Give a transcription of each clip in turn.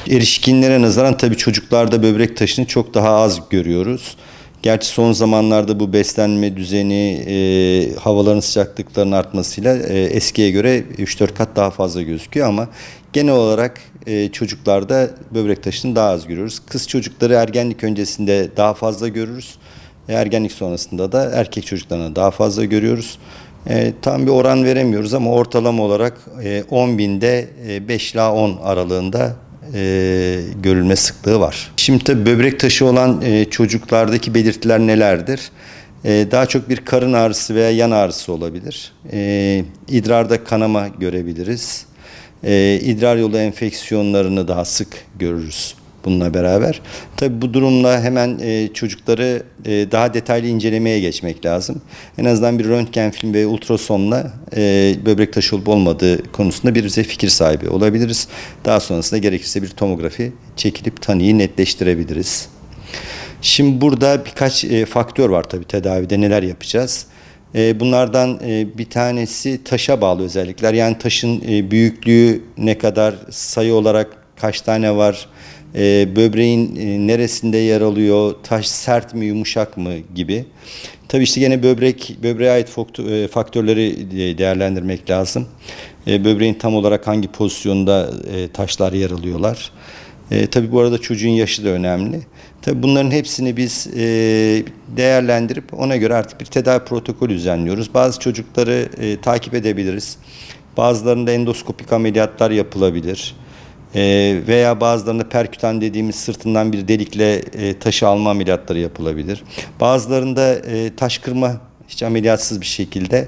Erişkinlere nazaran tabii çocuklarda böbrek taşını çok daha az görüyoruz. Gerçi son zamanlarda bu beslenme düzeni, havaların sıcaklıklarının artmasıyla eskiye göre 3-4 kat daha fazla gözüküyor ama genel olarak çocuklarda böbrek taşını daha az görüyoruz. Kız çocukları ergenlik öncesinde daha fazla görürüz. Ergenlik sonrasında da erkek çocuklarına daha fazla görüyoruz. Tam bir oran veremiyoruz ama ortalama olarak 10 binde 5 ila 10 aralığında görülme sıklığı var. Şimdi tabii böbrek taşı olan çocuklardaki belirtiler nelerdir? Daha çok bir karın ağrısı veya yan ağrısı olabilir. İdrarda kanama görebiliriz. İdrar yolu enfeksiyonlarını daha sık görürüz bununla beraber. Tabii bu durumla hemen çocukları daha detaylı incelemeye geçmek lazım. En azından bir röntgen film ve ultrasonla böbrek taşı olup olmadığı konusunda bize fikir sahibi olabiliriz. Daha sonrasında gerekirse bir tomografi çekilip tanıyı netleştirebiliriz. Şimdi burada birkaç faktör var tabii tedavide neler yapacağız. Bunlardan bir tanesi taşa bağlı özellikler. Yani taşın büyüklüğü ne kadar, sayı olarak kaç tane var, böbreğin neresinde yer alıyor, taş sert mi yumuşak mı gibi. Tabii işte gene böbreğe ait faktörleri değerlendirmek lazım. Böbreğin tam olarak hangi pozisyonda taşlar yer alıyorlar. Tabii bu arada çocuğun yaşı da önemli. Tabii bunların hepsini biz değerlendirip ona göre artık bir tedavi protokolü düzenliyoruz. Bazı çocukları takip edebiliriz. Bazılarında endoskopik ameliyatlar yapılabilir. Veya bazılarında perkütan dediğimiz sırtından bir delikle taşı alma ameliyatları yapılabilir. Bazılarında taş kırma hiç ameliyatsız bir şekilde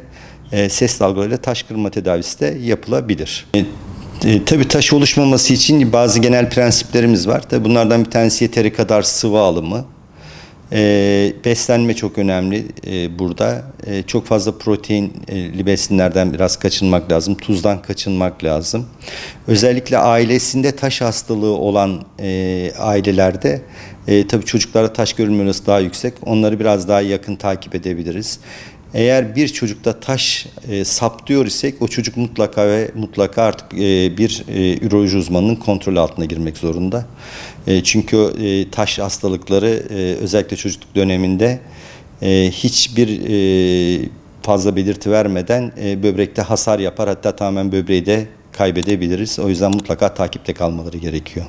ses dalgalarıyla taş kırma tedavisi de yapılabilir. Tabii taş oluşmaması için bazı genel prensiplerimiz var. Tabii bunlardan bir tanesi yeteri kadar sıvı alımı. Beslenme çok önemli burada. Çok fazla proteinli besinlerden biraz kaçınmak lazım. Tuzdan kaçınmak lazım. Özellikle ailesinde taş hastalığı olan ailelerde tabii çocuklarda taş görülme oranı daha yüksek. Onları biraz daha yakın takip edebiliriz. Eğer bir çocukta taş saptıyor isek o çocuk mutlaka ve mutlaka artık bir üroloji uzmanının kontrol altına girmek zorunda. Çünkü taş hastalıkları özellikle çocukluk döneminde hiçbir fazla belirti vermeden böbrekte hasar yapar, hatta tamamen böbreği de kaybedebiliriz. O yüzden mutlaka takipte kalmaları gerekiyor.